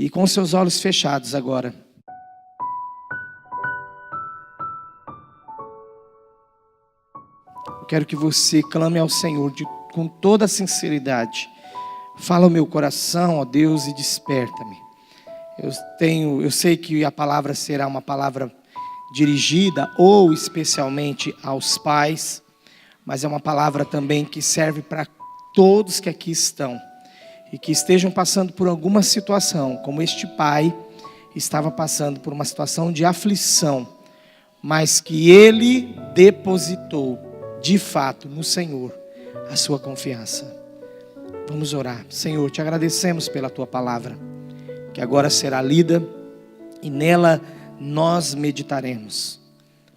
E com seus olhos fechados agora, eu quero que você clame ao Senhor com toda a sinceridade. Fala o meu coração, ó Deus, e desperta-me. Eu sei que a palavra será uma palavra dirigida ou especialmente aos pais, mas é uma palavra também que serve para todos que aqui estão e que estejam passando por alguma situação, como este pai estava passando por uma situação de aflição, mas que ele depositou de fato no Senhor a sua confiança. Vamos orar. Senhor, te agradecemos pela tua palavra, que agora será lida e nela nós meditaremos.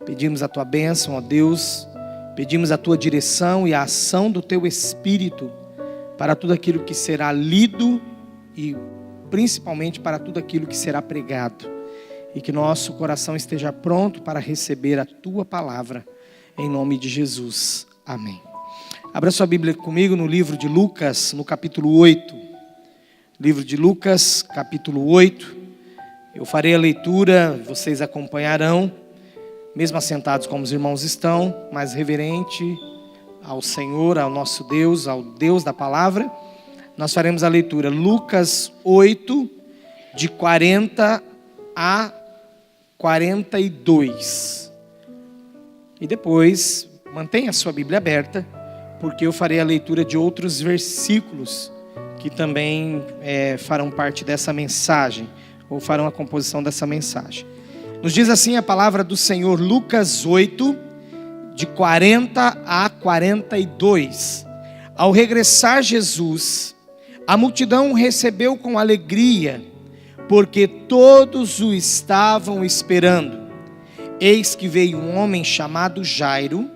Pedimos a tua bênção, ó Deus, pedimos a tua direção e a ação do teu Espírito para tudo aquilo que será lido e principalmente para tudo aquilo que será pregado. E que nosso coração esteja pronto para receber a tua palavra, em nome de Jesus. Amém. Abra sua Bíblia comigo no livro de Lucas, no capítulo 8. Livro de Lucas, capítulo 8. Eu farei a leitura, vocês acompanharão, mesmo assentados como os irmãos estão, mais reverente ao Senhor, ao nosso Deus, ao Deus da palavra. Nós faremos a leitura, Lucas 8, de 40 a 42. E depois, mantenha a sua Bíblia aberta, porque eu farei a leitura de outros versículos que também farão parte dessa mensagem, ou farão a composição dessa mensagem. Nos diz assim a palavra do Senhor, Lucas 8, de 40 a 42. Ao regressar Jesus, a multidão o recebeu com alegria, porque todos o estavam esperando. Eis que veio um homem chamado Jairo,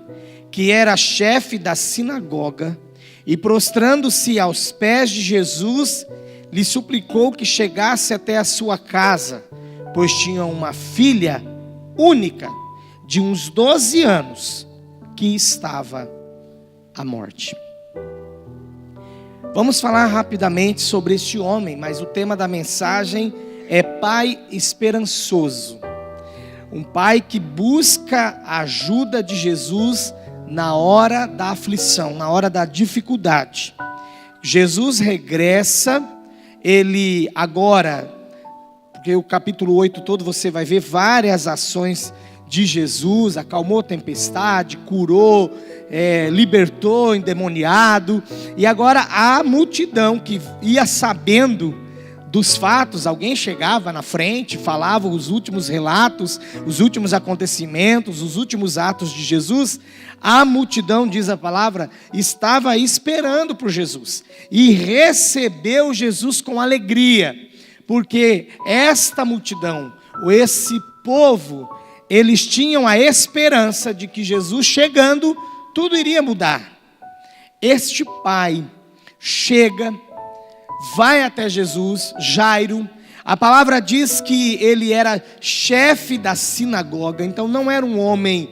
que era chefe da sinagoga, e prostrando-se aos pés de Jesus, lhe suplicou que chegasse até a sua casa, pois tinha uma filha única, de uns 12 anos, que estava à morte. Vamos falar rapidamente sobre este homem, mas o tema da mensagem é pai esperançoso. Um pai que busca a ajuda de Jesus na hora da aflição, na hora da dificuldade. Jesus regressa, ele agora, porque o capítulo 8 todo você vai ver várias ações de Jesus, acalmou a tempestade, curou, libertou o endemoniado, e agora a multidão que ia sabendo dos fatos, alguém chegava na frente, falava os últimos relatos, os últimos acontecimentos, os últimos atos de Jesus. A multidão, diz a palavra, estava esperando por Jesus e recebeu Jesus com alegria, porque esta multidão, ou esse povo, eles tinham a esperança de que Jesus chegando, tudo iria mudar. Este pai chega, vai até Jesus, Jairo. A palavra diz que ele era chefe da sinagoga, então não era um homem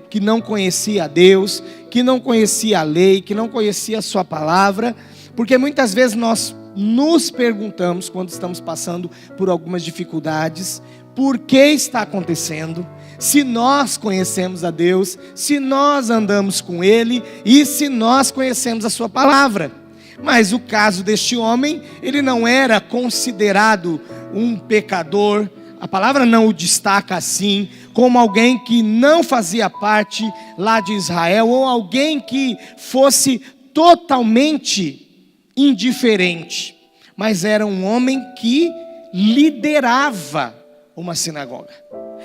que não conhecia a Deus, que não conhecia a lei, que não conhecia a sua palavra, porque muitas vezes nós nos perguntamos, quando estamos passando por algumas dificuldades, por que está acontecendo, se nós conhecemos a Deus, se nós andamos com Ele e se nós conhecemos a sua palavra. Mas o caso deste homem, ele não era considerado um pecador, a palavra não o destaca assim, como alguém que não fazia parte lá de Israel, ou alguém que fosse totalmente indiferente, mas era um homem que liderava uma sinagoga.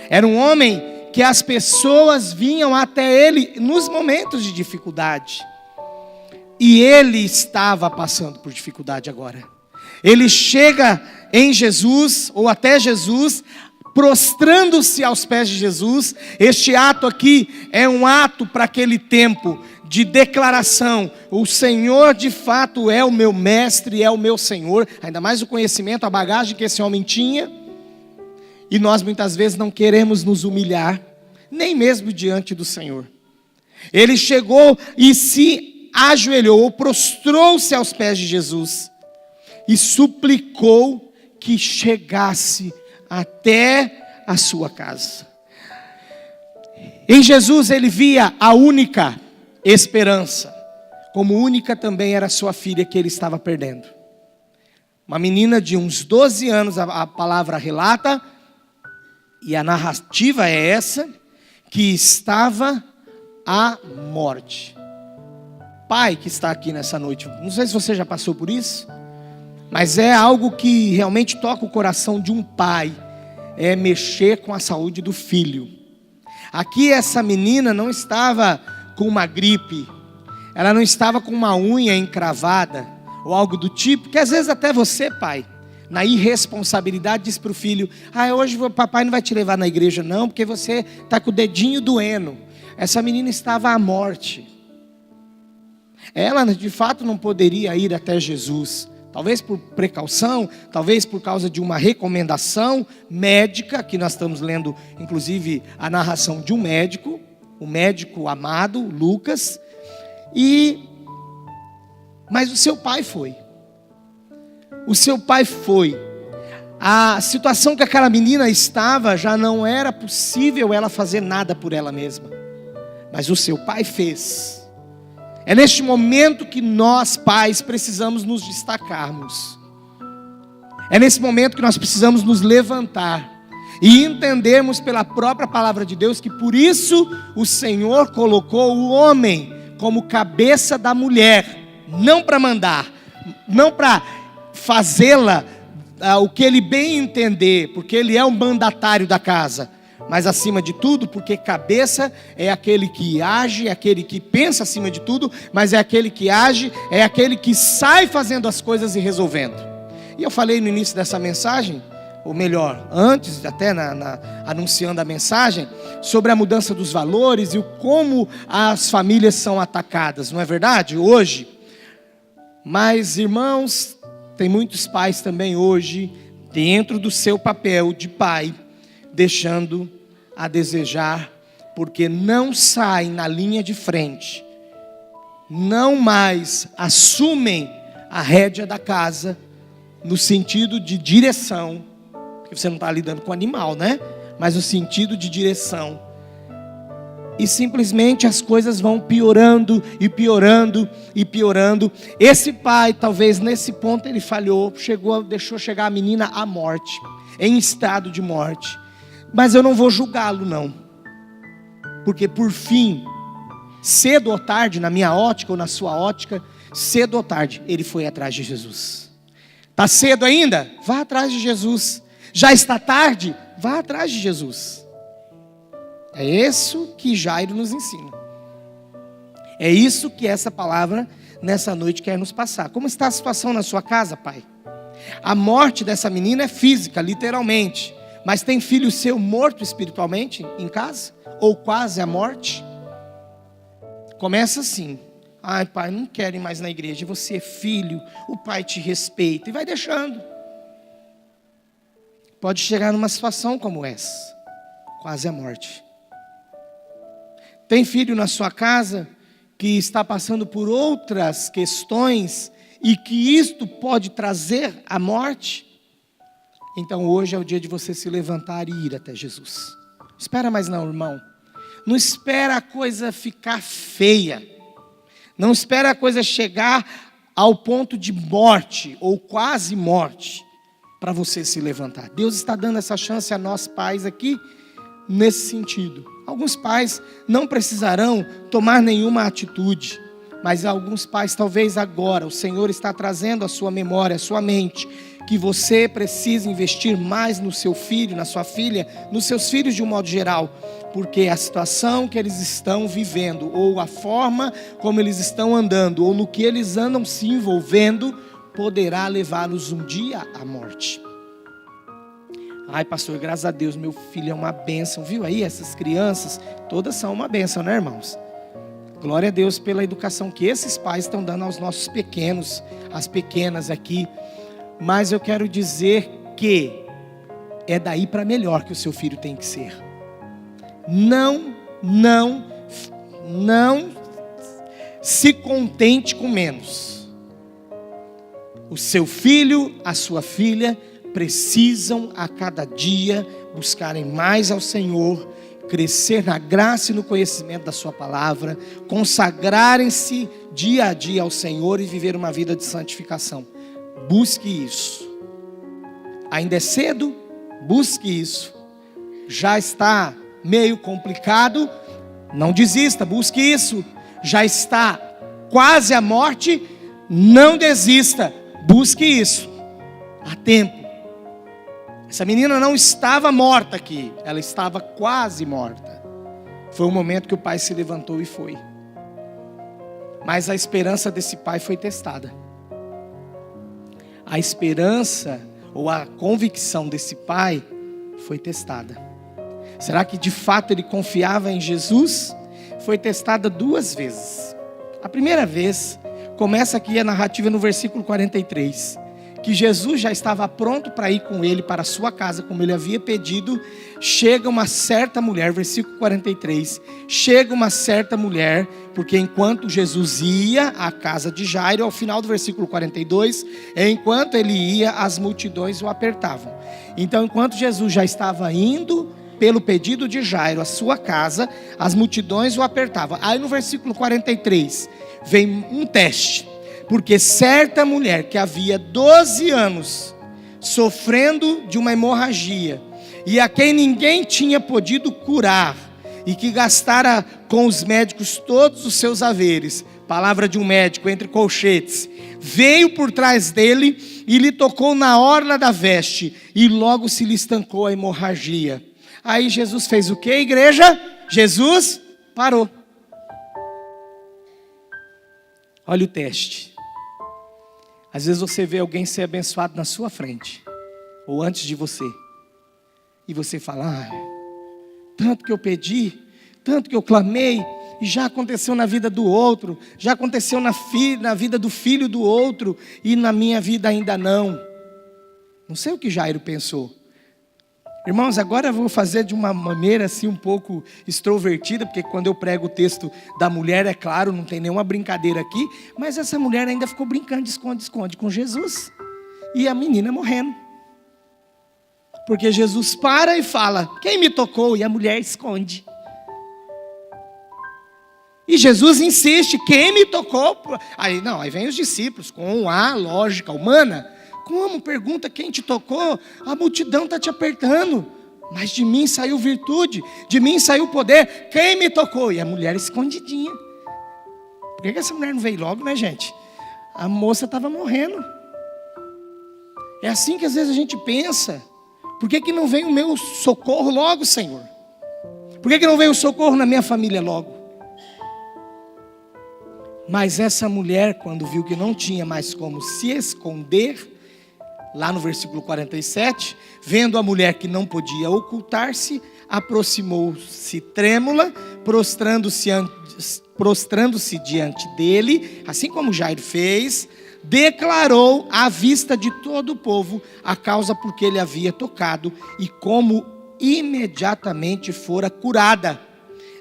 Era um homem que as pessoas vinham até ele nos momentos de dificuldade. E ele estava passando por dificuldade agora. Ele chega em Jesus, ou até Jesus, prostrando-se aos pés de Jesus. Este ato aqui é um ato para aquele tempo de declaração. O Senhor de fato é o meu mestre, é o meu Senhor. Ainda mais o conhecimento, a bagagem que esse homem tinha. E nós muitas vezes não queremos nos humilhar, nem mesmo diante do Senhor. Ele chegou e se ajoelhou, prostrou-se aos pés de Jesus e suplicou que chegasse até a sua casa. Em Jesus ele via a única esperança, como única também era sua filha que ele estava perdendo. Uma menina de uns 12 anos, a palavra relata, e a narrativa é essa, que estava à morte. Pai que está aqui nessa noite, não sei se você já passou por isso, mas é algo que realmente toca o coração de um pai, é mexer com a saúde do filho. Aqui essa menina não estava com uma gripe, ela não estava com uma unha encravada, ou algo do tipo, que às vezes até você, pai, na irresponsabilidade diz para o filho, hoje o papai não vai te levar na igreja não, porque você está com o dedinho doendo. Essa menina estava à morte. Ela de fato não poderia ir até Jesus, talvez por precaução, talvez por causa de uma recomendação médica, que nós estamos lendo inclusive a narração de um médico, o médico amado, Lucas, mas o seu pai foi. O seu pai foi. A situação que aquela menina estava, já não era possível ela fazer nada por ela mesma, mas o seu pai fez. É neste momento que nós, pais, precisamos nos destacarmos. É nesse momento que nós precisamos nos levantar e entendermos pela própria palavra de Deus que por isso o Senhor colocou o homem como cabeça da mulher, não para mandar, não para fazê-la o que ele bem entender, porque ele é o mandatário da casa, mas acima de tudo, porque cabeça é aquele que age, é aquele que pensa acima de tudo, mas é aquele que age, é aquele que sai fazendo as coisas e resolvendo. E eu falei no início dessa mensagem, ou melhor, antes, até anunciando a mensagem, sobre a mudança dos valores e como as famílias são atacadas, não é verdade? Hoje. Mas, irmãos, tem muitos pais também hoje, dentro do seu papel de pai, deixando a desejar, porque não saem na linha de frente, não mais assumem a rédea da casa, no sentido de direção, porque você não está lidando com animal, né? Mas no sentido de direção, e simplesmente as coisas vão piorando e piorando e piorando. Esse pai, talvez nesse ponto ele falhou, deixou chegar a menina à morte, em estado de morte. Mas eu não vou julgá-lo não, porque por fim, cedo ou tarde, na minha ótica ou na sua ótica, cedo ou tarde, ele foi atrás de Jesus. Está cedo ainda? Vá atrás de Jesus. Já está tarde? Vá atrás de Jesus. É isso que Jairo nos ensina. É isso que essa palavra nessa noite quer nos passar. Como está a situação na sua casa, pai? A morte dessa menina é física, literalmente. Mas tem filho seu morto espiritualmente em casa? Ou quase à morte? Começa assim. Ai, pai, não quero ir mais na igreja. Você é filho, o pai te respeita. E vai deixando. Pode chegar numa situação como essa. Quase à morte. Tem filho na sua casa que está passando por outras questões e que isto pode trazer a morte? Então hoje é o dia de você se levantar e ir até Jesus. Não espera mais não, irmão. Não espera a coisa ficar feia. Não espera a coisa chegar ao ponto de morte ou quase morte para você se levantar. Deus está dando essa chance a nós pais aqui nesse sentido. Alguns pais não precisarão tomar nenhuma atitude, mas alguns pais talvez agora o Senhor está trazendo à sua memória, à sua mente, que você precisa investir mais no seu filho, na sua filha, nos seus filhos de um modo geral, porque a situação que eles estão vivendo, ou a forma como eles estão andando, ou no que eles andam se envolvendo, poderá levá-los um dia à morte. Ai, pastor, graças a Deus, meu filho é uma bênção. Viu aí, essas crianças, todas são uma bênção, né, irmãos? Glória a Deus pela educação que esses pais estão dando aos nossos pequenos, as pequenas aqui. Mas eu quero dizer que é daí para melhor que o seu filho tem que ser. Não se contente com menos. O seu filho, a sua filha, precisam a cada dia buscarem mais ao Senhor, crescer na graça e no conhecimento da sua palavra, consagrarem-se dia a dia ao Senhor e viver uma vida de santificação. Busque isso. Ainda é cedo? Busque isso. Já está meio complicado? Não desista, busque isso. Já está quase à morte? Não desista, busque isso. Há tempo. Essa menina não estava morta aqui, ela estava quase morta. Foi o momento que o pai se levantou e foi. Mas a esperança desse pai foi testada. A esperança ou a convicção desse pai foi testada. Será que de fato ele confiava em Jesus? Foi testada 2 vezes. A primeira vez, começa aqui a narrativa no versículo 43. Que Jesus já estava pronto para ir com ele para a sua casa, como ele havia pedido. Chega uma certa mulher, versículo 43. Chega uma certa mulher, porque enquanto Jesus ia à casa de Jairo, ao final do versículo 42, enquanto ele ia, as multidões o apertavam. Então, enquanto Jesus já estava indo, pelo pedido de Jairo, à sua casa, as multidões o apertavam. Aí no versículo 43, vem um teste. Porque certa mulher que havia 12 anos sofrendo de uma hemorragia, e a quem ninguém tinha podido curar, e que gastara com os médicos todos os seus haveres, palavra de um médico entre colchetes, veio por trás dele e lhe tocou na orla da veste, e logo se lhe estancou a hemorragia. Aí Jesus fez o que, igreja? Jesus parou. Olha o teste. Às vezes você vê alguém ser abençoado na sua frente, ou antes de você, e você fala, tanto que eu pedi, tanto que eu clamei, e já aconteceu na vida do outro, já aconteceu na vida do filho do outro, e na minha vida ainda não. Não sei o que Jairo pensou. Irmãos, agora eu vou fazer de uma maneira assim um pouco extrovertida, porque quando eu prego o texto da mulher, é claro, não tem nenhuma brincadeira aqui, mas essa mulher ainda ficou brincando de esconde-esconde com Jesus, e a menina morrendo, porque Jesus para e fala, quem me tocou? E a mulher esconde, e Jesus insiste, quem me tocou? Aí vem os discípulos, com a lógica humana, como? Pergunta quem te tocou? A multidão está te apertando. Mas de mim saiu virtude, de mim saiu poder. Quem me tocou? E a mulher escondidinha. Por que essa mulher não veio logo, né, gente? A moça estava morrendo. É assim que às vezes a gente pensa. Por que não vem o meu socorro logo, Senhor? Por que não veio o socorro na minha família logo? Mas essa mulher, quando viu que não tinha mais como se esconder, lá no versículo 47, vendo a mulher que não podia ocultar-se, aproximou-se trêmula, prostrando-se diante dele, assim como Jairo fez, declarou à vista de todo o povo a causa por que ele havia tocado e como imediatamente fora curada.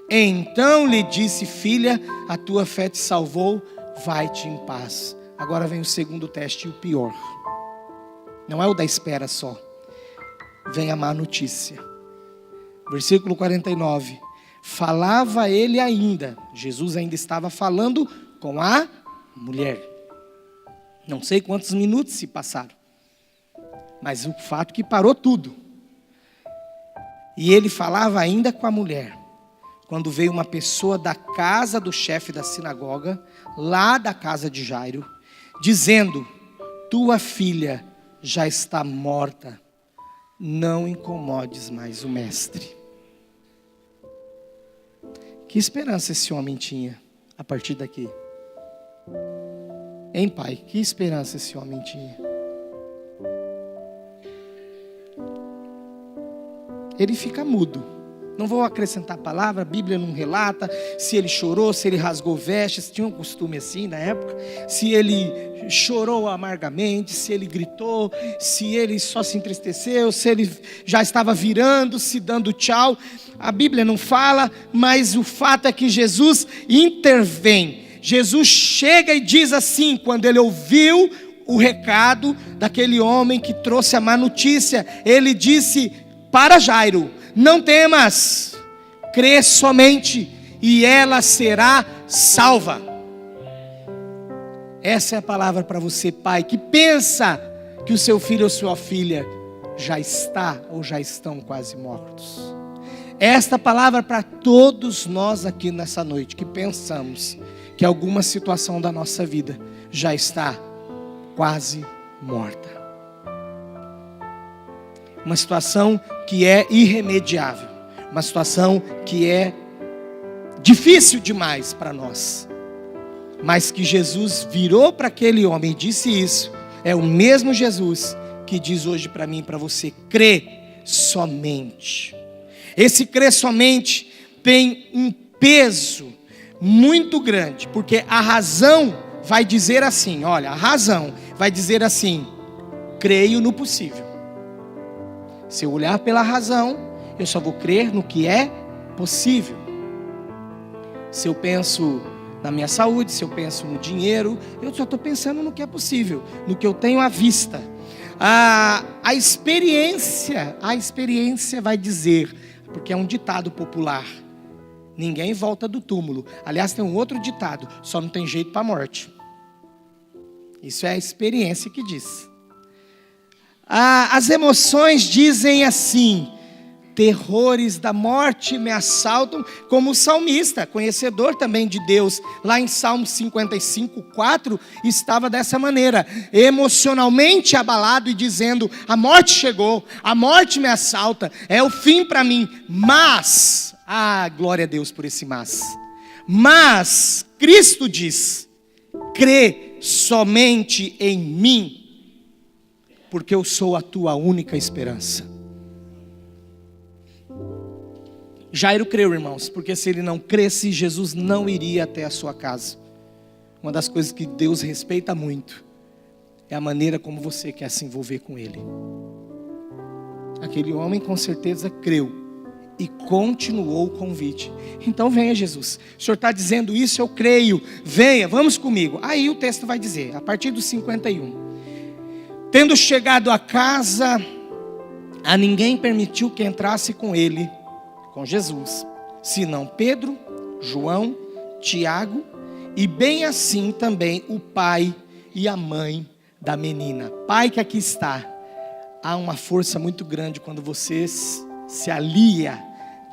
Então lhe disse, filha, a tua fé te salvou, vai-te em paz. Agora vem o segundo teste e o pior. Não é o da espera só. Vem a má notícia. Versículo 49. Falava ele ainda. Jesus ainda estava falando com a mulher. Não sei quantos minutos se passaram. Mas o fato é que parou tudo. E ele falava ainda com a mulher. Quando veio uma pessoa da casa do chefe da sinagoga, lá da casa de Jairo, dizendo, tua filha já está morta, não incomodes mais o mestre. Que esperança esse homem tinha a partir daqui? Hein, pai? Que esperança esse homem tinha? Ele fica mudo. Não vou acrescentar palavra, a Bíblia não relata se ele chorou, se ele rasgou vestes, tinha um costume assim na época, se ele chorou amargamente, se ele gritou, se ele só se entristeceu, se ele já estava virando, se dando tchau. A Bíblia não fala, mas o fato é que Jesus intervém. Jesus chega e diz assim, quando ele ouviu o recado daquele homem que trouxe a má notícia. Ele disse para Jairo: não temas, crê somente e ela será salva. Essa é a palavra para você, pai, que pensa que o seu filho ou sua filha já está ou já estão quase mortos. Esta palavra para todos nós aqui nessa noite, que pensamos que alguma situação da nossa vida já está quase morta. Uma situação que é irremediável, uma situação que é difícil demais para nós, mas que Jesus virou para aquele homem e disse isso. É o mesmo Jesus que diz hoje para mim e para você: crê somente. Esse crer somente tem um peso muito grande, porque a razão vai dizer assim, olha, a razão vai dizer assim: creio no possível. Se eu olhar pela razão, eu só vou crer no que é possível. Se eu penso na minha saúde, se eu penso no dinheiro, eu só estou pensando no que é possível, no que eu tenho à vista. A experiência vai dizer, porque é um ditado popular: ninguém volta do túmulo. Aliás, tem um outro ditado: só não tem jeito para a morte. Isso é a experiência que diz. As emoções dizem assim: terrores da morte me assaltam, como o salmista, conhecedor também de Deus, lá em Salmo 55:4, estava dessa maneira, emocionalmente abalado e dizendo: a morte chegou, a morte me assalta, é o fim para mim. Mas, glória a Deus por esse mas Cristo diz: crê somente em mim, porque eu sou a tua única esperança. Jairo creu, irmãos, porque se ele não cresce, Jesus não iria até a sua casa. Uma das coisas que Deus respeita muito é a maneira como você quer se envolver com Ele. Aquele homem com certeza creu e continuou o convite. Então venha, Jesus, o Senhor está dizendo isso, eu creio, venha, vamos comigo. Aí o texto vai dizer, a partir do 51: tendo chegado a casa, a ninguém permitiu que entrasse com ele, com Jesus, senão Pedro, João, Tiago, e bem assim também o pai e a mãe da menina. Pai que aqui está, há uma força muito grande quando você se alia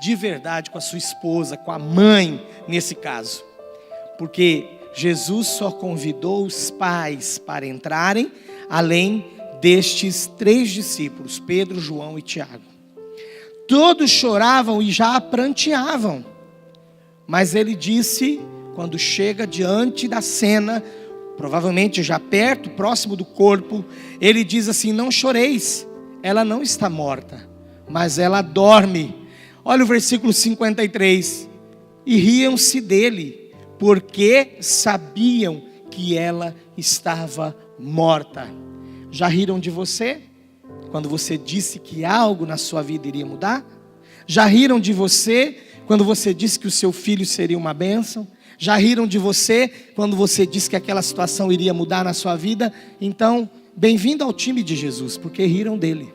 de verdade com a sua esposa, com a mãe nesse caso, porque Jesus só convidou os pais para entrarem, além destes 3 discípulos, Pedro, João e Tiago. Todos choravam e já pranteavam, mas ele disse, quando chega diante da cena, provavelmente já perto, próximo do corpo, ele diz assim: não choreis, ela não está morta, mas ela dorme. Olha o versículo 53, e riam-se dele, porque sabiam que ela estava morta. Já riram de você? Quando você disse que algo na sua vida iria mudar? Já riram de você quando você disse que o seu filho seria uma bênção? Já riram de você quando você disse que aquela situação iria mudar na sua vida? Então, bem-vindo ao time de Jesus, porque riram dele.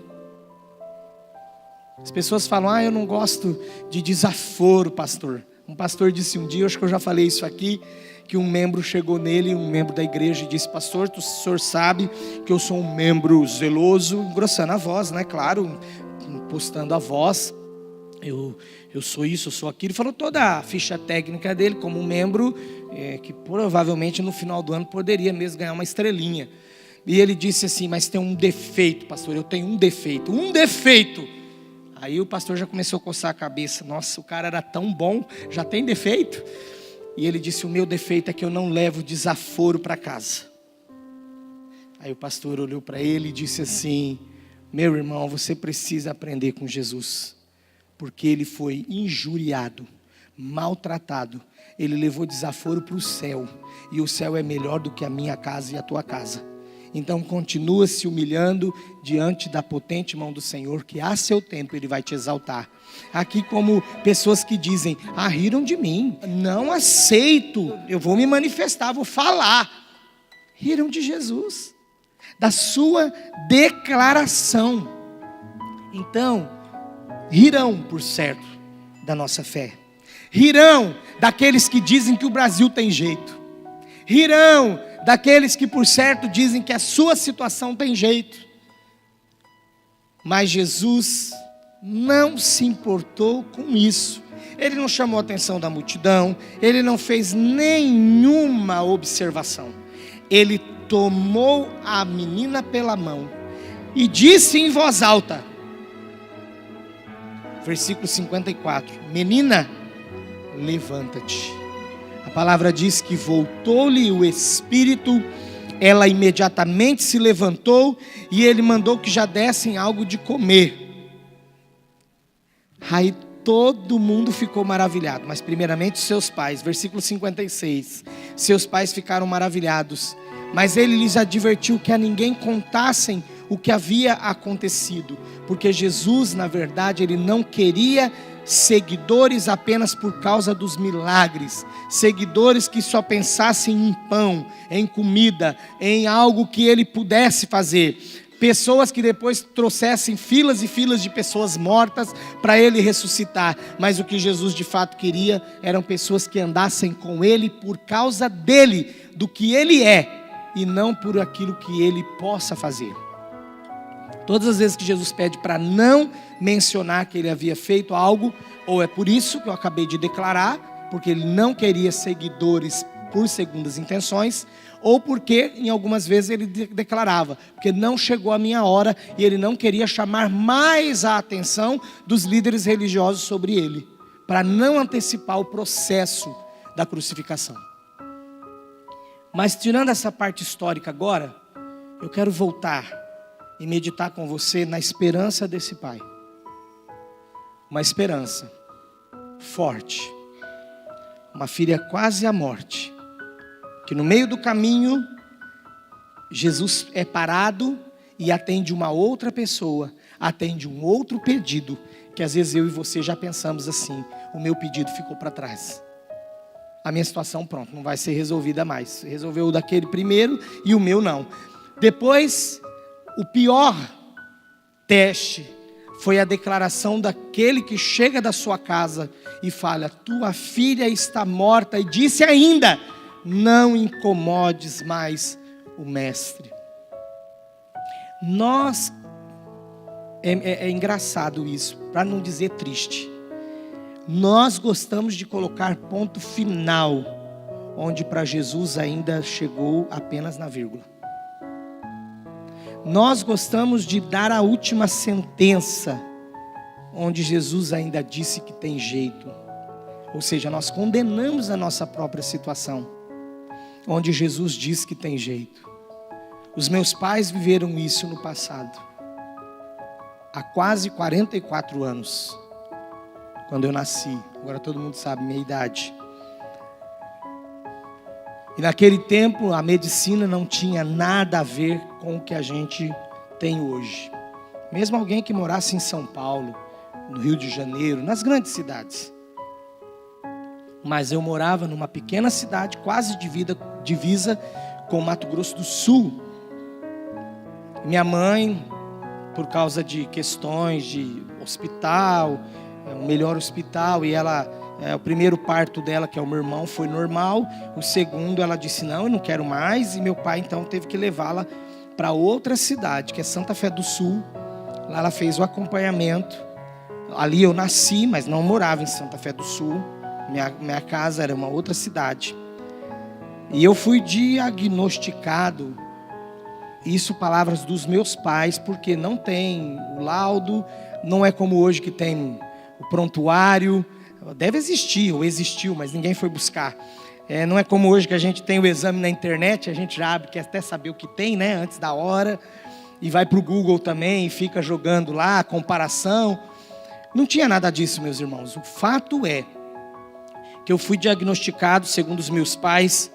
As pessoas falam: eu não gosto de desaforo, pastor. Um pastor disse um dia, acho que eu já falei isso aqui, que um membro chegou nele, um membro da igreja, e disse: pastor, o senhor sabe que eu sou um membro zeloso, engrossando a voz, né? Claro, impostando a voz, eu sou isso, eu sou aquilo. Ele falou toda a ficha técnica dele como um membro que provavelmente no final do ano poderia mesmo ganhar uma estrelinha. E ele disse assim: mas tem um defeito, pastor, eu tenho um defeito. Aí o pastor já começou a coçar a cabeça. Nossa, o cara era tão bom, já tem defeito? E ele disse: o meu defeito é que eu não levo desaforo para casa. Aí o pastor olhou para ele e disse assim: meu irmão, você precisa aprender com Jesus, porque ele foi injuriado, maltratado, ele levou desaforo para o céu, e o céu é melhor do que a minha casa e a tua casa. Então continua se humilhando diante da potente mão do Senhor, que a seu tempo Ele vai te exaltar. Aqui como pessoas que dizem: riram de mim, não aceito, eu vou me manifestar, vou falar. Riram de Jesus. da sua declaração. Então, rirão, por certo, da nossa fé. Rirão daqueles que dizem que o Brasil tem jeito. Rirão daqueles que, por certo, dizem que a sua situação tem jeito. Mas Jesus não se importou com isso. Ele não chamou a atenção da multidão. Ele não fez nenhuma observação. Ele tomou a menina pela mão e disse em voz alta, versículo 54, menina, levanta-te. A palavra diz que voltou-lhe o espírito, ela imediatamente se levantou e ele mandou que já dessem algo de comer. Aí todo mundo ficou maravilhado, mas primeiramente seus pais, versículo 56, seus pais ficaram maravilhados, mas ele lhes advertiu que a ninguém contassem o que havia acontecido, porque Jesus, na verdade, ele não queria seguidores apenas por causa dos milagres, seguidores que só pensassem em pão, em comida, em algo que ele pudesse fazer, pessoas que depois trouxessem filas e filas de pessoas mortas para ele ressuscitar, mas o que Jesus de fato queria eram pessoas que andassem com ele por causa dele, do que ele é, e não por aquilo que ele possa fazer. Todas as vezes que Jesus pede para não mencionar que ele havia feito algo, ou é por isso que eu acabei de declarar, porque ele não queria seguidores por segundas intenções, ou porque em algumas vezes ele declarava, porque não chegou a minha hora, e ele não queria chamar mais a atenção dos líderes religiosos sobre ele, para não antecipar o processo da crucificação. Mas tirando essa parte histórica agora, eu quero voltar e meditar com você na esperança desse pai. Uma esperança forte. Uma filha quase à morte. Que no meio do caminho, Jesus é parado e atende uma outra pessoa. Atende um outro pedido. Que às vezes eu e você já pensamos assim: o meu pedido ficou para trás. A minha situação, pronto, não vai ser resolvida mais. Resolveu o daquele primeiro e o meu não. Depois, o pior teste foi a declaração daquele que chega da sua casa e fala: tua filha está morta, e disse ainda: não incomodes mais o mestre. É engraçado isso, para não dizer triste. Nós gostamos de colocar ponto final, onde para Jesus ainda chegou apenas na vírgula. Nós gostamos de dar a última sentença, onde Jesus ainda disse que tem jeito. Ou seja, nós condenamos a nossa própria situação, onde Jesus diz que tem jeito. Os meus pais viveram isso no passado, há quase 44 anos, quando eu nasci. Agora todo mundo sabe minha idade. E naquele tempo a medicina não tinha nada a ver com o que a gente tem hoje. Mesmo alguém que morasse em São Paulo, no Rio de Janeiro, nas grandes cidades. Mas eu morava numa pequena cidade, quase divisa com Mato Grosso do Sul. Minha mãe, por causa de questões de hospital, um melhor hospital, e ela, o primeiro parto dela, que é o meu irmão, foi normal. O segundo, ela disse: não, eu não quero mais. E meu pai então teve que levá-la para outra cidade, que é Santa Fé do Sul. Lá ela fez o acompanhamento. Ali eu nasci, mas não morava em Santa Fé do Sul. Minha casa era uma outra cidade. E eu fui diagnosticado, isso palavras dos meus pais, porque não tem o laudo, não é como hoje que tem o prontuário. Deve existir, ou existiu, mas ninguém foi buscar. Não é como hoje que a gente tem o exame na internet, a gente já quer até saber o que tem, né, antes da hora, e vai para o Google também e fica jogando lá a comparação. Não tinha nada disso, meus irmãos. O fato é que eu fui diagnosticado, segundo os meus pais,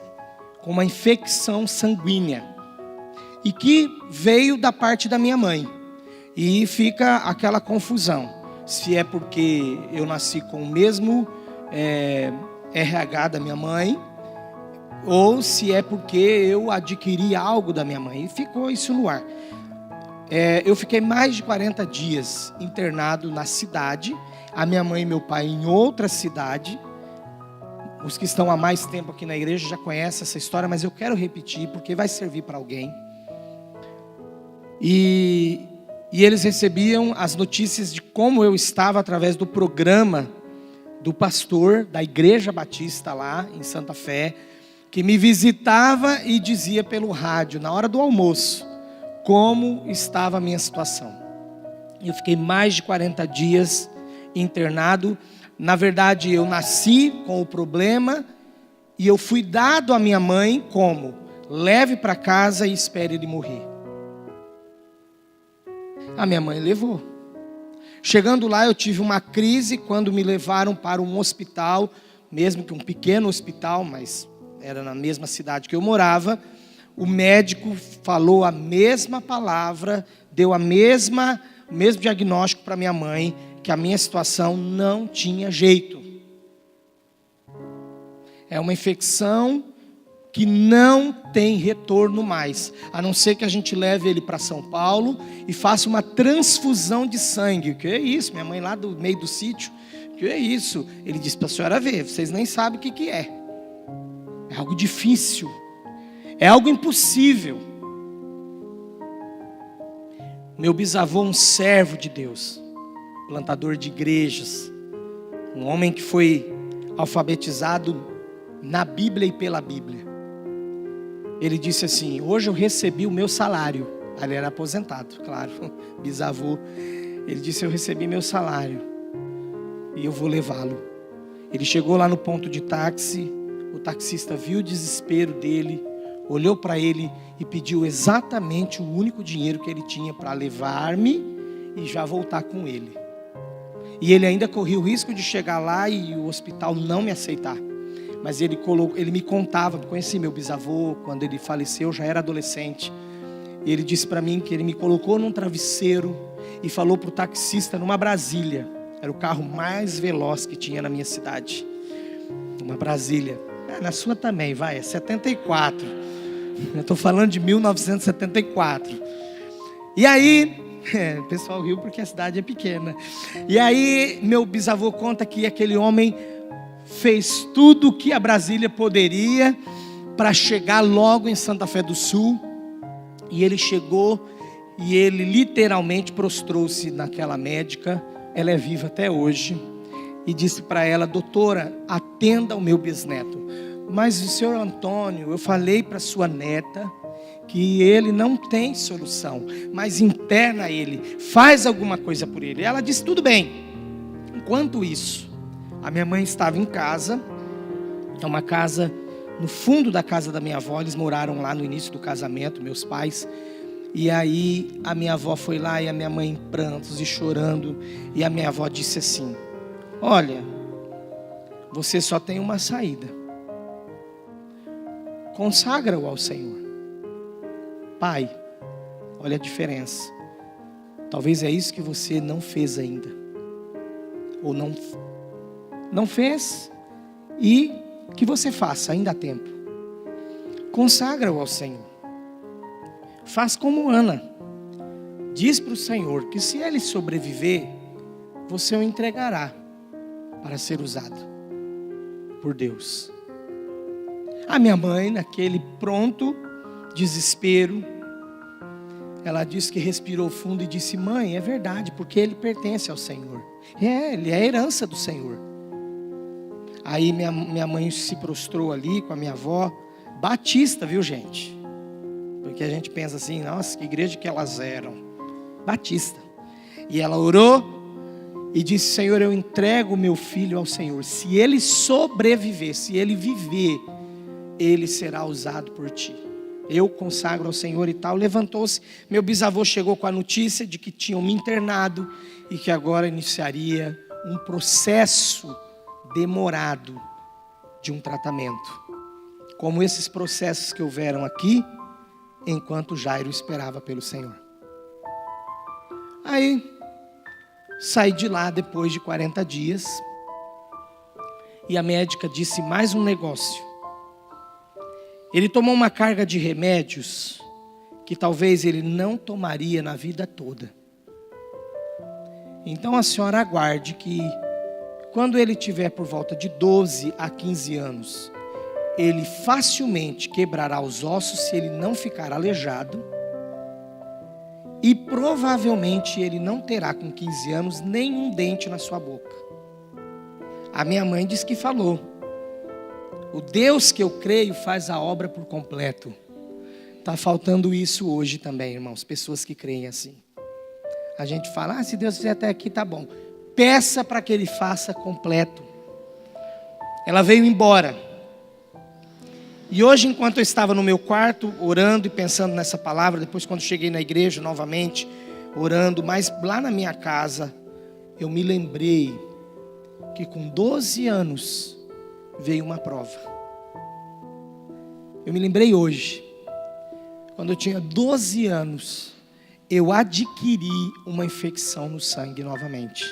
com uma infecção sanguínea, e que veio da parte da minha mãe. E fica aquela confusão, se é porque eu nasci com o mesmo RH da minha mãe, ou se é porque eu adquiri algo da minha mãe. E ficou isso no ar. Eu fiquei mais de 40 dias internado na cidade, a minha mãe e meu pai em outra cidade. Os que estão há mais tempo aqui na igreja já conhecem essa história, mas eu quero repetir porque vai servir para alguém. E eles recebiam as notícias de como eu estava através do programa do pastor da Igreja Batista lá em Santa Fé, que me visitava e dizia pelo rádio, na hora do almoço, como estava a minha situação. Eu fiquei mais de 40 dias internado. Na verdade, eu nasci com o problema e eu fui dado à minha mãe como: leve para casa e espere ele morrer. A minha mãe levou. Chegando lá, eu tive uma crise quando me levaram para um hospital, mesmo que um pequeno hospital, mas era na mesma cidade que eu morava. O médico falou a mesma palavra, deu o mesmo diagnóstico para minha mãe, que a minha situação não tinha jeito. É uma infecção que não tem retorno mais, a não ser que a gente leve ele para São Paulo e faça uma transfusão de sangue. Que é isso? Minha mãe lá do meio do sítio, que é isso? Ele disse para a senhora ver, vocês nem sabem o que é. É algo difícil, é algo impossível. Meu bisavô, um servo de Deus, plantador de igrejas, um homem que foi alfabetizado na Bíblia e pela Bíblia. Ele disse assim: hoje eu recebi o meu salário. Ele era aposentado, claro, bisavô. Ele disse: eu recebi meu salário e eu vou levá-lo. Ele chegou lá no ponto de táxi, o taxista viu o desespero dele, olhou para ele e pediu exatamente o único dinheiro que ele tinha para levar-me e já voltar com ele. E ele ainda corria o risco de chegar lá e o hospital não me aceitar. Mas ele me contava, conheci meu bisavô, quando ele faleceu, já era adolescente. E ele disse para mim que ele me colocou num travesseiro e falou para o taxista numa Brasília. Era o carro mais veloz que tinha na minha cidade. Uma Brasília. Na sua também, vai, é 74. Eu estou falando de 1974. E aí, o pessoal riu porque a cidade é pequena. E aí, meu bisavô conta que aquele homem fez tudo o que a Brasília poderia para chegar logo em Santa Fé do Sul. E ele chegou e ele literalmente prostrou-se naquela médica. Ela é viva até hoje. E disse para ela: doutora, atenda o meu bisneto. Mas o senhor Antônio, eu falei para sua neta que ele não tem solução, mas interna ele, faz alguma coisa por ele. Ela disse: tudo bem. Enquanto isso, a minha mãe estava em casa. É uma casa no fundo da casa da minha avó. Eles moraram lá no início do casamento, meus pais. E aí a minha avó foi lá e a minha mãe em prantos e chorando. E a minha avó disse assim: olha, você só tem uma saída. Consagra-o ao Senhor. Pai, olha a diferença. Talvez é isso que você não fez ainda. Ou não fez. E que você faça, ainda há tempo. Consagra-o ao Senhor. Faz como Ana. Diz para o Senhor que se ele sobreviver, você o entregará para ser usado por Deus. A minha mãe, naquele pronto desespero, ela disse que respirou fundo e disse: mãe, é verdade, porque ele pertence ao Senhor. Ele é a herança do Senhor. Aí minha mãe se prostrou ali com a minha avó, batista, viu gente? Porque a gente pensa assim: nossa, que igreja que elas eram. Batista. E ela orou e disse: Senhor, eu entrego o meu filho ao Senhor. Se ele sobreviver, se ele viver, ele será usado por ti. Eu consagro ao Senhor e tal. Levantou-se. Meu bisavô chegou com a notícia de que tinham me internado e que agora iniciaria um processo demorado de um tratamento, como esses processos que houveram aqui, enquanto Jairo esperava pelo Senhor. Aí, saí de lá depois de 40 dias, e a médica disse mais um negócio. Ele tomou uma carga de remédios que talvez ele não tomaria na vida toda. Então a senhora aguarde que quando ele tiver por volta de 12 a 15 anos, ele facilmente quebrará os ossos se ele não ficar aleijado. E provavelmente ele não terá com 15 anos nenhum dente na sua boca. A minha mãe disse que falou: o Deus que eu creio faz a obra por completo. Está faltando isso hoje também, irmãos, pessoas que creem assim. A gente fala, se Deus fizer até aqui, tá bom. Peça para que Ele faça completo. Ela veio embora. E hoje, enquanto eu estava no meu quarto, orando e pensando nessa palavra, depois quando cheguei na igreja novamente, orando, mas lá na minha casa, eu me lembrei que com 12 anos veio uma prova. Eu me lembrei hoje, quando eu tinha 12 anos, eu adquiri uma infecção no sangue novamente.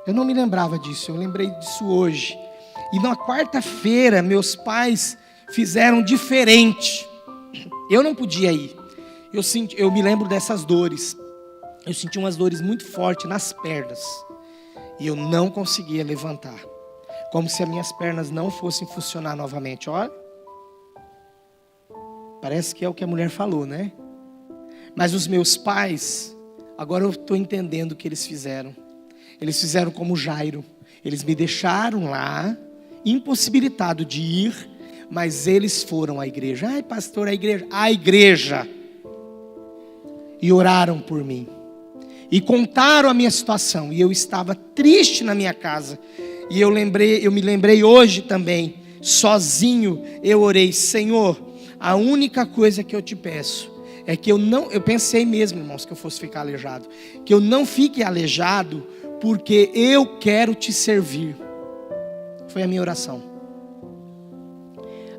Eu não me lembrava disso, eu lembrei disso hoje. E na quarta-feira, meus pais fizeram diferente. Eu não podia ir. Eu me lembro dessas dores. Eu senti umas dores muito fortes nas pernas. E eu não conseguia levantar. Como se as minhas pernas não fossem funcionar novamente. Olha. Parece que é o que a mulher falou, né? Mas os meus pais, agora eu estou entendendo o que eles fizeram. Eles fizeram como Jairo. Eles me deixaram lá, impossibilitado de ir, mas eles foram à igreja. Ai, pastor, a igreja. E oraram por mim. E contaram a minha situação. E eu estava triste na minha casa. E eu me lembrei hoje também, sozinho, eu orei: Senhor, a única coisa que eu te peço é que eu pensei mesmo, irmãos, que eu fosse ficar aleijado. Que eu não fique aleijado, porque eu quero te servir. Foi a minha oração.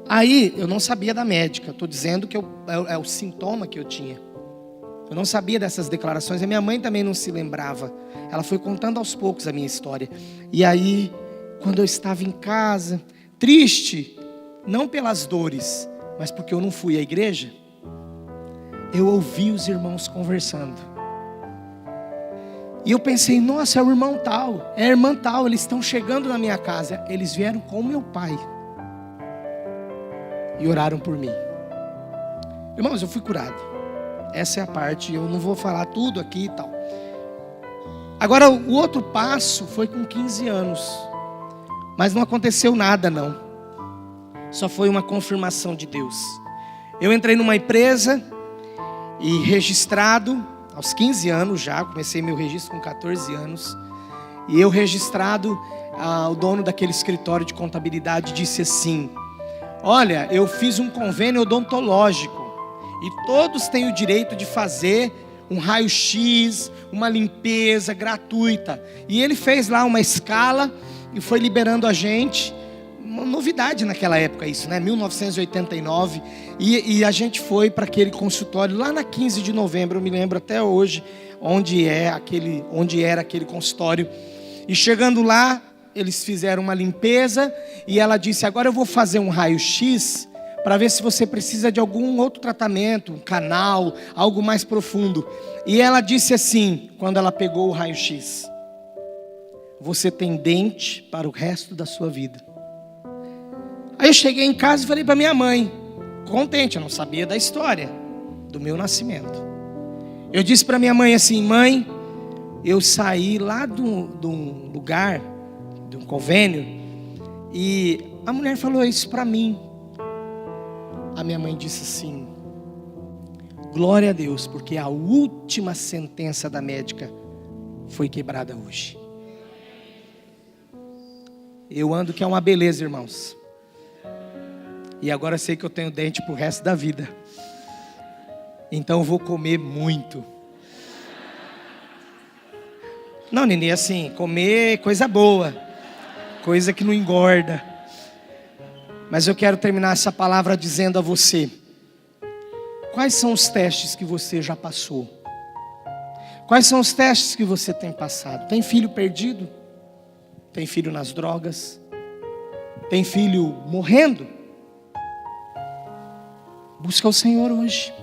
Aí, eu não sabia da médica. Estou dizendo que é o sintoma que eu tinha. Eu não sabia dessas declarações. A minha mãe também não se lembrava. Ela foi contando aos poucos a minha história. E aí, quando eu estava em casa, triste, não pelas dores, mas porque eu não fui à igreja, eu ouvi os irmãos conversando. E eu pensei: nossa, é o irmão tal, é a irmã tal, eles estão chegando na minha casa. Eles vieram com o meu pai e oraram por mim. Irmãos, eu fui curado. Essa é a parte, eu não vou falar tudo aqui e tal. Agora, o outro passo foi com 15 anos. Mas não aconteceu nada não. Só foi uma confirmação de Deus. Eu entrei numa empresa e registrado aos 15 anos já, comecei meu registro com 14 anos. E eu registrado, o dono daquele escritório de contabilidade disse assim: olha, eu fiz um convênio odontológico e todos têm o direito de fazer um raio-x, uma limpeza gratuita. E ele fez lá uma escala e foi liberando a gente. Uma novidade naquela época isso, né? 1989. E a gente foi para aquele consultório lá na 15 de novembro. Eu me lembro até hoje onde era aquele consultório. E chegando lá, eles fizeram uma limpeza. E ela disse: agora eu vou fazer um raio-x para ver se você precisa de algum outro tratamento, um canal, algo mais profundo. E ela disse assim, quando ela pegou o raio-x: você tem dente para o resto da sua vida. Aí eu cheguei em casa e falei para minha mãe, contente, eu não sabia da história do meu nascimento. Eu disse para minha mãe assim: mãe, eu saí lá de um lugar, de um convênio, e a mulher falou isso para mim. A minha mãe disse assim: glória a Deus, porque a última sentença da médica foi quebrada hoje. Eu ando que é uma beleza, irmãos. E agora sei que eu tenho dente pro resto da vida. Então eu vou comer muito. Não, Nini, assim, comer coisa boa. Coisa que não engorda. Mas eu quero terminar essa palavra dizendo a você: quais são os testes que você já passou? Quais são os testes que você tem passado? Tem filho perdido? Tem filho nas drogas? Tem filho morrendo? Busca o Senhor hoje.